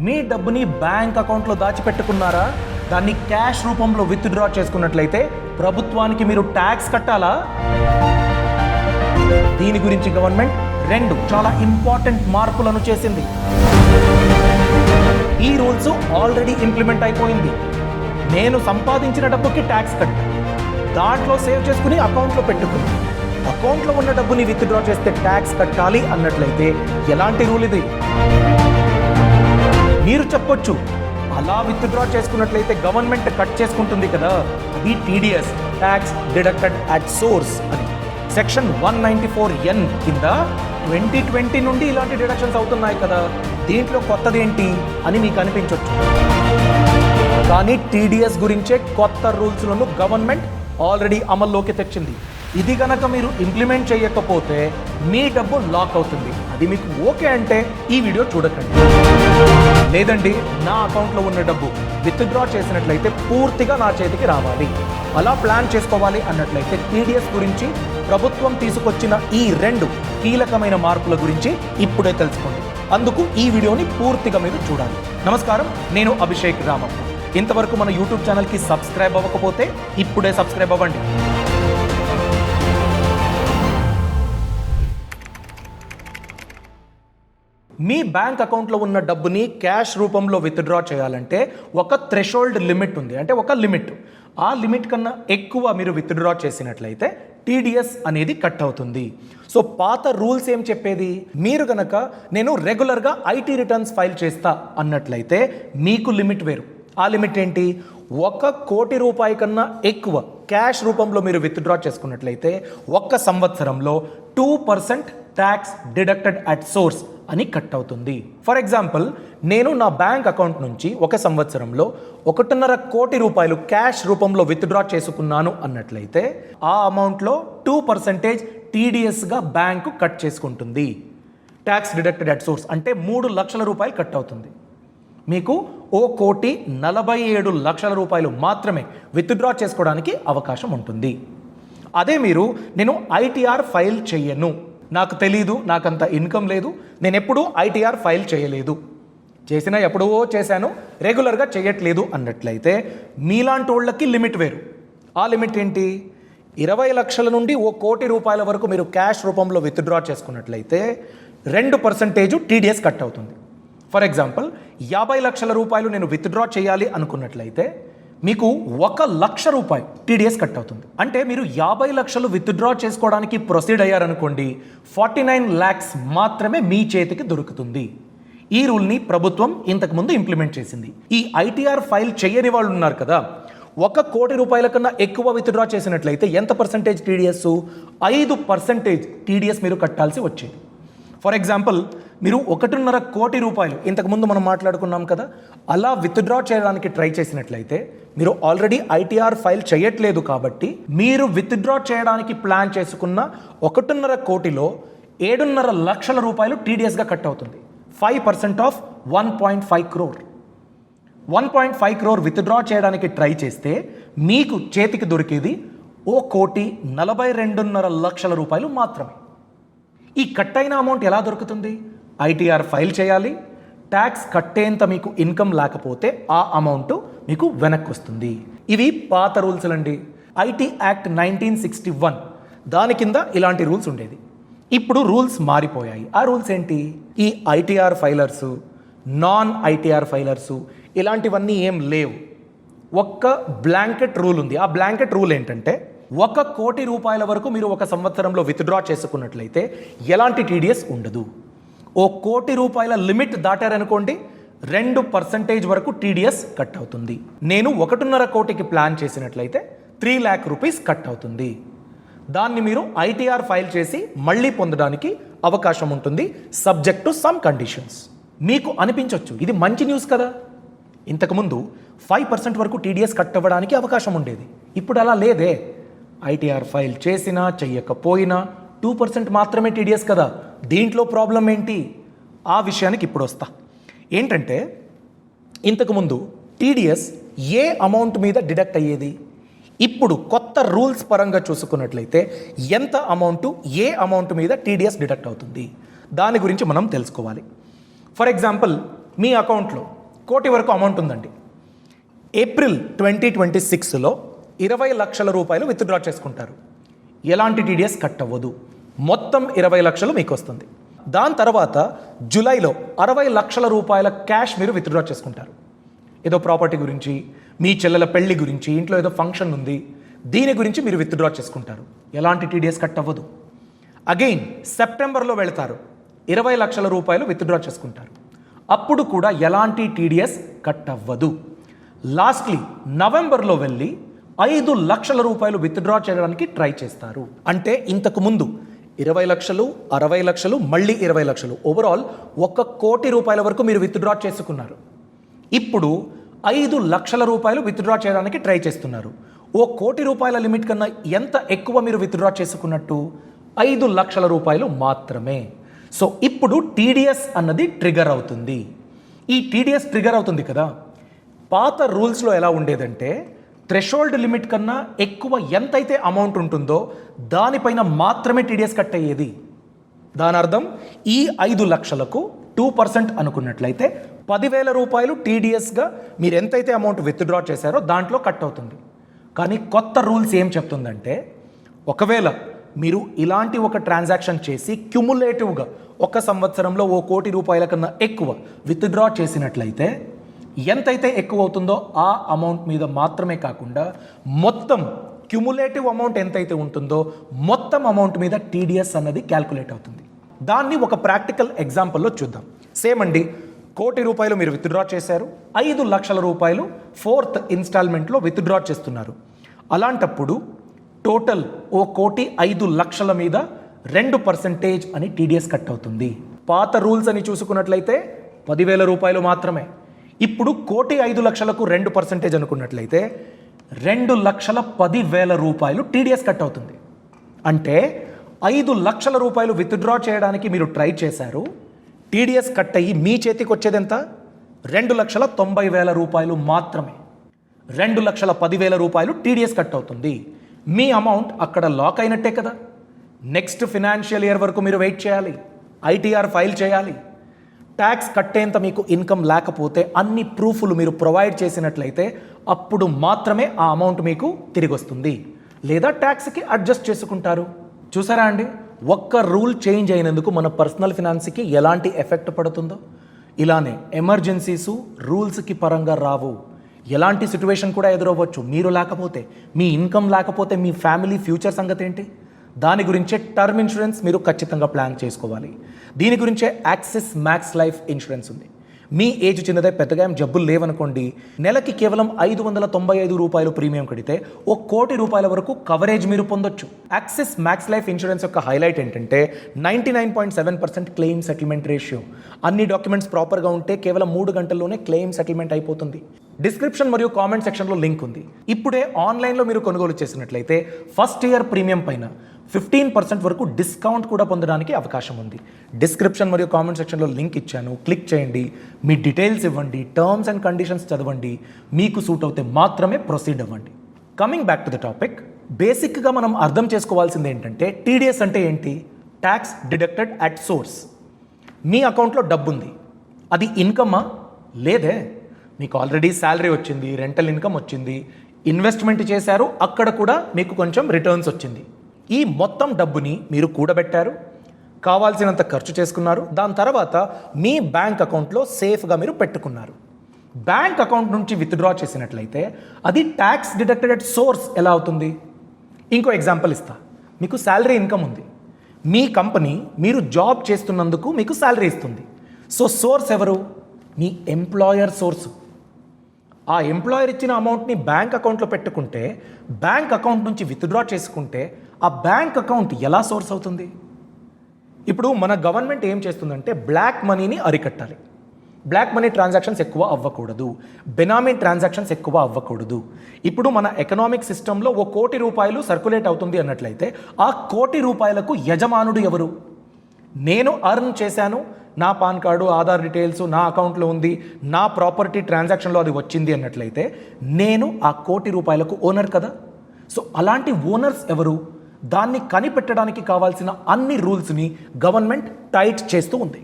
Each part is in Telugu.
మీ డబ్బుని బ్యాంక్ అకౌంట్లో దాచిపెట్టుకున్నారా? దాన్ని క్యాష్ రూపంలో విత్డ్రా చేసుకున్నట్లయితే ప్రభుత్వానికి మీరు ట్యాక్స్ కట్టాలా? దీని గురించి గవర్నమెంట్ 2 చాలా ఇంపార్టెంట్ మార్పులను చేసింది. ఈ రూల్స్ ఆల్రెడీ ఇంప్లిమెంట్ అయిపోయింది. నేను సంపాదించిన డబ్బుకి ట్యాక్స్ కట్టాను, దాంట్లో సేవ్ చేసుకుని అకౌంట్లో పెట్టుకుని అకౌంట్లో ఉన్న డబ్బుని విత్డ్రా చేస్తే ట్యాక్స్ కట్టాలి అన్నట్లయితే ఎలాంటి రూల్ ఇది? మీరు చెప్పొచ్చు, అలా విత్డ్రా చేసుకున్నట్లయితే గవర్నమెంట్ కట్ చేసుకుంటుంది కదా, అది TDS, tax deducted at source అని. సెక్షన్ 194N కింద 2020 నుండి ఇలాంటి డిడక్షన్స్ అవుతున్నాయి కదా, దీంట్లో కొత్తది ఏంటి అని మీకు అనిపించవచ్చు. కానీ టీడీఎస్ గురించే కొత్త రూల్స్లను గవర్నమెంట్ ఆల్రెడీ అమల్లోకి తెచ్చింది. ఇది గనక మీరు ఇంప్లిమెంట్ చేయకపోతే మీ డబ్బు లాక్ అవుతుంది. అది మీకు ఓకే అంటే ఈ వీడియో చూడకండి. లేదండి, నా అకౌంట్లో ఉన్న డబ్బు విత్డ్రా చేసినట్లయితే పూర్తిగా నా చేతికి రావాలి, అలా ప్లాన్ చేసుకోవాలి అన్నట్లయితే టీడీఎస్ గురించి ప్రభుత్వం తీసుకొచ్చిన ఈ 2 కీలకమైన మార్పుల గురించి ఇప్పుడే తెలుసుకోండి. అందుకు ఈ వీడియోని పూర్తిగా మీరు చూడాలి. నమస్కారం, నేను అభిషేక్ రామప్ప. ఇంతవరకు మన యూట్యూబ్ ఛానల్కి సబ్స్క్రైబ్ అవ్వకపోతే ఇప్పుడే సబ్స్క్రైబ్ అవ్వండి. మీ బ్యాంక్ అకౌంట్లో ఉన్న డబ్బుని క్యాష్ రూపంలో విత్డ్రా చేయాలంటే ఒక థ్రెషోల్డ్ లిమిట్ ఉంది, అంటే ఒక లిమిట్. ఆ లిమిట్ కన్నా ఎక్కువ మీరు విత్డ్రా చేసినట్లయితే టీడీఎస్ అనేది కట్ అవుతుంది. సో పాత రూల్స్ ఏం చెప్పేది? మీరు గనక నేను రెగ్యులర్గా ఐటీ రిటర్న్స్ ఫైల్ చేస్తా అన్నట్లయితే మీకు లిమిట్ వేరు. ఆ లిమిట్ ఏంటి? 1 కోటి రూపాయి కన్నా ఎక్కువ క్యాష్ రూపంలో మీరు విత్డ్రా చేసుకున్నట్లయితే 1 సంవత్సరంలో 2% ట్యాక్స్ డిడక్టెడ్ అట్ సోర్స్ అని కట్ అవుతుంది. ఫర్ ఎగ్జాంపుల్, నేను నా బ్యాంక్ అకౌంట్ నుంచి 1 సంవత్సరంలో 1.5 కోటి రూపాయలు క్యాష్ రూపంలో విత్డ్రా చేసుకున్నాను అన్నట్లయితే ఆ అమౌంట్లో 2% టీడీఎస్గా బ్యాంకు కట్ చేసుకుంటుంది. ట్యాక్స్ డిడక్టెడ్ అట్ సోర్స్ అంటే 3 లక్షల రూపాయలు కట్ అవుతుంది. మీకు 1,47,00,000 రూపాయలు మాత్రమే విత్డ్రా చేసుకోవడానికి అవకాశం ఉంటుంది. అదే మీరు నేను ఐటీఆర్ ఫైల్ చెయ్యను, నాకు తెలీదు, నాకంత ఇన్కమ్ లేదు, నేను ఎప్పుడూ ఐటీఆర్ ఫైల్ చేయలేదు, చేసినా ఎప్పుడో చేశాను, రెగ్యులర్గా చేయట్లేదు అన్నట్లయితే మీలాంటి వాళ్ళకి లిమిట్ వేరు. ఆ లిమిట్ ఏంటి? 20 లక్షల నుండి 1 కోటి రూపాయల వరకు మీరు క్యాష్ రూపంలో విత్డ్రా చేసుకున్నట్లయితే 2% టీడీఎస్ కట్ అవుతుంది. ఫర్ ఎగ్జాంపుల్, 50 లక్షల రూపాయలు నేను విత్డ్రా చేయాలి అనుకున్నట్లయితే మీకు 1 లక్ష రూపాయలు టీడీఎస్ కట్ అవుతుంది. అంటే మీరు 50 లక్షలు విత్డ్రా చేసుకోవడానికి ప్రొసీడ్ అయ్యారనుకోండి, 49 lakhs మాత్రమే మీ చేతికి దొరుకుతుంది. ఈ రూల్ని ప్రభుత్వం ఇంతకుముందు ఇంప్లిమెంట్ చేసింది. ఈ ఐటీఆర్ ఫైల్ చేయని వాళ్ళు ఉన్నారు కదా, 1 కోటి రూపాయల కన్నా ఎక్కువ విత్డ్రా చేసినట్లయితే ఎంత పర్సెంటేజ్ టీడీఎస్? 5% టీడీఎస్ మీరు కట్టాల్సి వచ్చేది. ఫర్ ఎగ్జాంపుల్, మీరు 1.5 కోటి రూపాయలు ఇంతకుముందు మనం మాట్లాడుకున్నాం కదా, అలా విత్డ్రా చేయడానికి ట్రై చేసినట్లయితే మీరు ఆల్రెడీ ఐటీఆర్ ఫైల్ చేయట్లేదు కాబట్టి మీరు విత్డ్రా చేయడానికి ప్లాన్ చేసుకున్న 1.5 కోటిలో 7.5 లక్షల రూపాయలు టీడీఎస్గా కట్ అవుతుంది. 5% ఆఫ్ 1.5 crore. 1.5 crore విత్డ్రా చేయడానికి ట్రై చేస్తే మీకు చేతికి దొరికేది 1,42,500,000 రూపాయలు మాత్రమే. ఈ కట్ అయిన అమౌంట్ ఎలా దొరుకుతుంది? ఐటీఆర్ ఫైల్ చేయాలి, ట్యాక్స్ కట్టేంత మీకు ఇన్కమ్ లేకపోతే ఆ అమౌంట్ మీకు వెనక్కి వస్తుంది. ఇవి పాత రూల్స్ అండి. ఐటీ యాక్ట్ 1961 దాని కింద ఇలాంటి రూల్స్ ఉండేది. ఇప్పుడు రూల్స్ మారిపోయాయి. ఆ రూల్స్ ఏంటి? ఈ ఐటీఆర్ ఫైలర్సు, నాన్ ఐటీఆర్ ఫైలర్సు ఇలాంటివన్నీ ఏం లేవు. ఒక్క బ్లాంకెట్ రూల్ ఉంది. ఆ బ్లాంకెట్ రూల్ ఏంటంటే 1 కోటి రూపాయల వరకు మీరు 1 సంవత్సరంలో విత్డ్రా చేసుకున్నట్లయితే ఎలాంటి టీడీఎస్ ఉండదు. 1 కోటి రూపాయల లిమిట్ దాటారనుకోండి, 2% వరకు టీడీఎస్ కట్ అవుతుంది. నేను 1.5 కోటికి ప్లాన్ చేసినట్లయితే 3 lakh rupees కట్ అవుతుంది. దాన్ని మీరు ఐటీఆర్ ఫైల్ చేసి మళ్ళీ పొందడానికి అవకాశం ఉంటుంది, సబ్జెక్ట్ టు సమ్ కండిషన్స్. మీకు అనిపించవచ్చు ఇది మంచి న్యూస్ కదా, ఇంతకుముందు 5% వరకు టీడీఎస్ కట్ అవ్వడానికి అవకాశం ఉండేది, ఇప్పుడు అలా లేదే. ఐటీఆర్ ఫైల్ చేసినా చెయ్యకపోయినా 2% మాత్రమే టీడీఎస్ కదా, దీంట్లో ప్రాబ్లం ఏంటి? ఆ విషయానికి ఇప్పుడు వస్తా. ఏంటంటే ఇంతకుముందు టీడీఎస్ ఏ అమౌంట్ మీద డిడక్ట్ అయ్యేది, ఇప్పుడు కొత్త రూల్స్ పరంగా చూసుకున్నట్లయితే ఎంత అమౌంట్ ఏ అమౌంట్ మీద టీడీఎస్ డిడక్ట్ అవుతుంది దాని గురించి మనం తెలుసుకోవాలి. ఫర్ ఎగ్జాంపుల్, మీ అకౌంట్లో కోటి వరకు అమౌంట్ ఉందండి. ఏప్రిల్ 2026లో 20 లక్షల రూపాయలు విత్డ్రా చేసుకుంటారు. ఎలాంటి టీడీఎస్ కట్ అవ్వదు. మొత్తం 20 లక్షలు మీకు వస్తుంది. దాని తర్వాత జూలైలో 60 లక్షల రూపాయల క్యాష్ మీరు విత్డ్రా చేసుకుంటారు. ఏదో ప్రాపర్టీ గురించి, మీ చెల్లెల పెళ్లి గురించి, ఇంట్లో ఏదో ఫంక్షన్ ఉంది, దీని గురించి మీరు విత్డ్రా చేసుకుంటారు. ఎలాంటి టీడీఎస్ కట్ అవ్వదు. అగైన్ సెప్టెంబర్లో వెళతారు, 20 లక్షల రూపాయలు విత్డ్రా చేసుకుంటారు. అప్పుడు కూడా ఎలాంటి టీడీఎస్ కట్ అవ్వదు. లాస్ట్లీ నవంబర్లో వెళ్ళి 5 లక్షల రూపాయలు విత్డ్రా చేయడానికి ట్రై చేస్తారు. అంటే ఇంతకు ముందు 20 లక్షలు, 60 లక్షలు, మళ్ళీ 20 లక్షలు, ఓవరాల్ 1 కోటి రూపాయల వరకు మీరు విత్డ్రా చేసుకున్నారు. ఇప్పుడు 5 లక్షల రూపాయలు విత్డ్రా చేయడానికి ట్రై చేస్తున్నారు. 1 కోటి రూపాయల లిమిట్ కన్నా ఎంత ఎక్కువ మీరు విత్డ్రా చేసుకున్నట్టు? 5 లక్షల రూపాయలు మాత్రమే. సో ఇప్పుడు టీడీఎస్ అన్నది ట్రిగర్ అవుతుంది. ఈ టీడీఎస్ ట్రిగర్ అవుతుంది కదా. పాత రూల్స్లో ఎలా ఉండేదంటే థ్రెషోల్డ్ లిమిట్ కన్నా ఎక్కువ ఎంతైతే అమౌంట్ ఉంటుందో దానిపైన మాత్రమే టీడీఎస్ కట్ అయ్యేది. దాని అర్థం ఈ 5 లక్షలకు 2% అనుకున్నట్లయితే 10,000 రూపాయలు టీడీఎస్గా మీరు ఎంతైతే అమౌంట్ విత్డ్రా చేశారో దాంట్లో కట్ అవుతుంది. కానీ కొత్త రూల్స్ ఏం చెప్తుందంటే ఒకవేళ మీరు ఇలాంటి ఒక ట్రాన్సాక్షన్ చేసి క్యుములేటివ్గా 1 సంవత్సరంలో 1 కోటి రూపాయల కన్నా ఎక్కువ విత్డ్రా చేసినట్లయితే ఎంతైతే ఎక్కువ అవుతుందో ఆ అమౌంట్ మీద మాత్రమే కాకుండా మొత్తం క్యుములేటివ్ అమౌంట్ ఎంతైతే ఉంటుందో మొత్తం అమౌంట్ మీద టీడీఎస్ అన్నది క్యాల్కులేట్ అవుతుంది. దాన్ని ఒక ప్రాక్టికల్ ఎగ్జాంపుల్లో చూద్దాం. సేమ్ అండి, 1 కోటి రూపాయలు మీరు విత్డ్రా చేశారు, 5 లక్షల రూపాయలు 4th ఇన్స్టాల్మెంట్లో విత్డ్రా చేస్తున్నారు. అలాంటప్పుడు టోటల్ 1 కోటి 5 లక్షల మీద 2% అని టీడీఎస్ కట్ అవుతుంది. పాత రూల్స్ అని చూసుకున్నట్లయితే 10,000 రూపాయలు మాత్రమే. ఇప్పుడు 1 కోటి 5 లక్షలకు 2% అనుకున్నట్లయితే 2,10,000 రూపాయలు టీడీఎస్ కట్ అవుతుంది. అంటే 5 లక్షల రూపాయలు విత్డ్రా చేయడానికి మీరు ట్రై చేశారు, టీడీఎస్ కట్ అయ్యి మీ చేతికి వచ్చేది ఎంత? 2,90,000 రూపాయలు మాత్రమే. 2,10,000 రూపాయలు టీడీఎస్ కట్ అవుతుంది. మీ అమౌంట్ అక్కడ లాక్ అయినట్టే కదా. నెక్స్ట్ ఫినాన్షియల్ ఇయర్ వరకు మీరు వెయిట్ చేయాలి, ఐటీఆర్ ఫైల్ చేయాలి. ట్యాక్స్ కట్టేంత మీకు ఇన్కమ్ లేకపోతే అన్ని ప్రూఫ్లు మీరు ప్రొవైడ్ చేసినట్లయితే అప్పుడు మాత్రమే ఆ అమౌంట్ మీకు తిరిగి వస్తుంది, లేదా ట్యాక్స్కి అడ్జస్ట్ చేసుకుంటారు. చూసారా అండి, ఒక్క రూల్ చేంజ్ అయినందుకు మన పర్సనల్ ఫినాన్స్కి ఎలాంటి ఎఫెక్ట్ పడుతుందో. ఇలానే ఎమర్జెన్సీసు రూల్స్కి పరంగా రావు. ఎలాంటి సిచ్యువేషన్ కూడా ఎదురవ్వచ్చు. మీరు లేకపోతే, మీ ఇన్కమ్ లేకపోతే మీ ఫ్యామిలీ ఫ్యూచర్ సంగతి ఏంటి? దాని గురించే టర్మ్ ఇన్సూరెన్స్ మీరు ఖచ్చితంగా ప్లాన్ చేసుకోవాలి. దీని గురించే యాక్సిస్ మ్యాక్స్ లైఫ్ ఇన్సూరెన్స్ ఉంది. మీ ఏజ్ చిన్నదే, పెద్దగా ఏం జబ్బులు లేవనుకోండి, నెలకి కేవలం 595 రూపాయలు ప్రీమియం కడితే 1 కోటి రూపాయల వరకు కవరేజ్ మీరు పొందొచ్చు. యాక్సిస్ మ్యాక్స్ లైఫ్ ఇన్సూరెన్స్ యొక్క హైలైట్ ఏంటంటే 99.7% క్లెయిమ్ సెటిల్మెంట్ రేషియో. అన్ని డాక్యుమెంట్స్ ప్రాపర్గా ఉంటే కేవలం 3 గంటల్లోనే క్లెయిమ్ సెటిల్మెంట్ అయిపోతుంది. డిస్క్రిప్షన్ మరియు కామెంట్ సెక్షన్లో లింక్ ఉంది. ఇప్పుడే ఆన్లైన్లో మీరు కొనుగోలు చేసినట్లయితే ఫస్ట్ ఇయర్ ప్రీమియం పైన 15% వరకు డిస్కౌంట్ కూడా పొందడానికి అవకాశం ఉంది. డిస్క్రిప్షన్ మరియు కామెంట్ సెక్షన్లో లింక్ ఇచ్చాను, క్లిక్ చేయండి, మీ డీటెయిల్స్ ఇవ్వండి, టర్మ్స్ అండ్ కండిషన్స్ చదవండి, మీకు సూట్ అవుతే మాత్రమే ప్రొసీడ్ అవ్వండి. Coming back to the topic, బేసిక్గా మనం అర్థం చేసుకోవాల్సింది ఏంటంటే టీడీఎస్ అంటే ఏంటి? Tax deducted at source. మీ అకౌంట్లో డబ్బు ఉంది, అది ఇన్కమా? లేదే. మీకు ఆల్రెడీ శాలరీ వచ్చింది, రెంటల్ ఇన్కమ్ వచ్చింది, ఇన్వెస్ట్మెంట్ చేశారు, అక్కడ కూడా మీకు కొంచెం రిటర్న్స్ వచ్చింది. ఈ మొత్తం డబ్బుని మీరు కూడబెట్టారు, కావాల్సినంత ఖర్చు చేసుకున్నారు. దాని తర్వాత మీ బ్యాంక్ అకౌంట్లో సేఫ్గా మీరు పెట్టుకున్నారు. బ్యాంక్ అకౌంట్ నుంచి విత్డ్రా చేసినట్లయితే అది ట్యాక్స్ డిడక్టెడ్ అట్ సోర్స్ ఎలా అవుతుంది? ఇంకో ఎగ్జాంపుల్ ఇస్తా. మీకు శాలరీ ఇన్కమ్ ఉంది, మీ కంపెనీ మీరు జాబ్ చేస్తున్నందుకు మీకు శాలరీ ఇస్తుంది. సో సోర్స్ ఎవరు? మీ ఎంప్లాయర్ సోర్సు. ఆ ఎంప్లాయర్ ఇచ్చిన అమౌంట్ని బ్యాంక్ అకౌంట్లో పెట్టుకుంటే, బ్యాంక్ అకౌంట్ నుంచి విత్డ్రా చేసుకుంటే ఆ బ్యాంక్ అకౌంట్ ఎలా సోర్స్ అవుతుంది? ఇప్పుడు మన గవర్నమెంట్ ఏం చేస్తుందంటే బ్లాక్ మనీని అరికట్టాలి. బ్లాక్ మనీ ట్రాన్సాక్షన్స్ ఎక్కువ అవ్వకూడదు, బెనామీ ట్రాన్సాక్షన్స్ ఎక్కువ అవ్వకూడదు. ఇప్పుడు మన ఎకనామిక్ సిస్టంలో 1 కోటి రూపాయలు సర్క్యులేట్ అవుతుంది అన్నట్లయితే ఆ 1 కోటి రూపాయలకు యజమానుడు ఎవరు? నేను అర్న్ చేశాను, నా పాన్ కార్డు, ఆధార్ డీటెయిల్స్ నా అకౌంట్లో ఉంది, నా ప్రాపర్టీ ట్రాన్సాక్షన్లో అది వచ్చింది అన్నట్లయితే నేను ఆ 1 కోటి రూపాయలకు ఓనర్ కదా. సో అలాంటి ఓనర్స్ ఎవరు? దాన్ని కనిపెట్టడానికి కావాల్సిన అన్ని రూల్స్ని గవర్నమెంట్ టైట్ చేస్తూ ఉంది.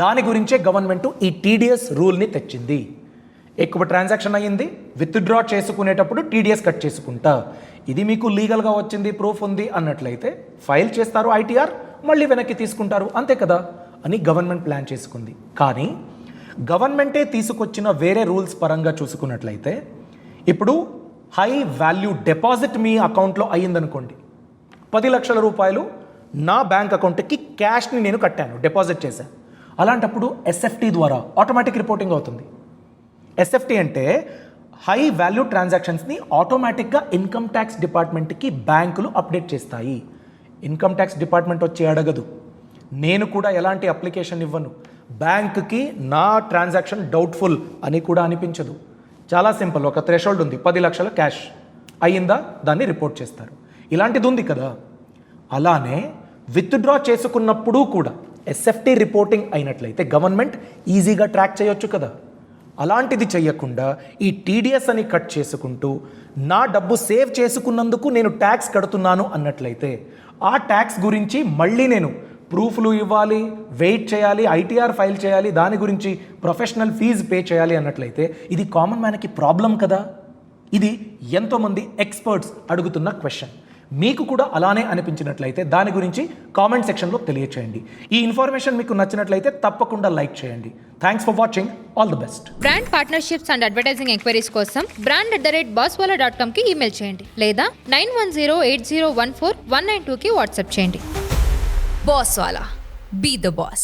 దాని గురించే గవర్నమెంట్ ఈ టీడీఎస్ రూల్ని తెచ్చింది. ఎక్కువ ట్రాన్సాక్షన్ అయ్యింది, విత్డ్రా చేసుకునేటప్పుడు టీడీఎస్ కట్ చేసుకుంటా. ఇది మీకు లీగల్గా వచ్చింది, ప్రూఫ్ ఉంది అన్నట్లయితే ఫైల్ చేస్తారు ఐటీఆర్, మళ్ళీ వెనక్కి తీసుకుంటారు, అంతే కదా అని గవర్నమెంట్ ప్లాన్ చేసుకుంది. కానీ గవర్నమెంటే తీసుకొచ్చిన వేరే రూల్స్ పరంగా చూసుకున్నట్లయితే, ఇప్పుడు హై వాల్యూ డిపాజిట్ మీ అకౌంట్లో అయ్యిందనుకోండి, 10 లక్షల రూపాయలు నా బ్యాంక్ అకౌంట్కి క్యాష్ని నేను కట్టాను, డిపాజిట్ చేశాను. అలాంటప్పుడు ఎస్ఎఫ్టీ ద్వారా ఆటోమేటిక్ రిపోర్టింగ్ అవుతుంది. ఎస్ఎఫ్టీ అంటే హై వాల్యూ ట్రాన్సాక్షన్స్ని ఆటోమేటిక్గా ఇన్కమ్ ట్యాక్స్ డిపార్ట్మెంట్కి బ్యాంకులు అప్డేట్ చేస్తాయి. ఇన్కమ్ ట్యాక్స్ డిపార్ట్మెంట్ వచ్చి అడగదు, నేను కూడా ఎలాంటి అప్లికేషన్ ఇవ్వను, బ్యాంక్కి నా ట్రాన్సాక్షన్ డౌట్ఫుల్ అని కూడా అనిపించదు. చాలా సింపుల్, ఒక థ్రెషోల్డ్ ఉంది, 10 లక్షల క్యాష్ అయ్యిందా, దాన్ని రిపోర్ట్ చేస్తారు. ఇలాంటిది ఉంది కదా. అలానే విత్డ్రా చేసుకున్నప్పుడు కూడా ఎస్ఎఫ్టీ రిపోర్టింగ్ అయినట్లయితే గవర్నమెంట్ ఈజీగా ట్రాక్ చేయొచ్చు కదా. అలాంటిది చెయ్యకుండా ఈ టీడీఎస్ అని కట్ చేసుకుంటూ నా డబ్బు సేవ్ చేసుకున్నందుకు నేను ట్యాక్స్ కడుతున్నాను అన్నట్లయితే ఆ ట్యాక్స్ గురించి మళ్ళీ నేను ప్రూఫ్లు ఇవ్వాలి, వెయిట్ చేయాలి, ఐటీఆర్ ఫైల్ చేయాలి, దాని గురించి ప్రొఫెషనల్ ఫీజు పే చేయాలి అన్నట్లయితే ఇది కామన్ మ్యాన్కి ప్రాబ్లం కదా. ఇది ఎంతోమంది ఎక్స్పర్ట్స్ అడుగుతున్న క్వశ్చన్. మీకు కూడా అలానే అనిపించినట్లయితే దాని గురించి కామెంట్ సెక్షన్లో తెలియచేయండి. ఈ ఇన్ఫర్మేషన్ మీకు నచ్చినట్లయితే తప్పకుండా లైక్ చేయండి. Thanks for watching. All the best. Brand partnerships and advertising enquiries కోసం brand@bosswala.com కి ఈమెయిల్ చేయండి లేదా 9108014192కి వాట్సాప్ చేయండి. Bosswala. Be the boss.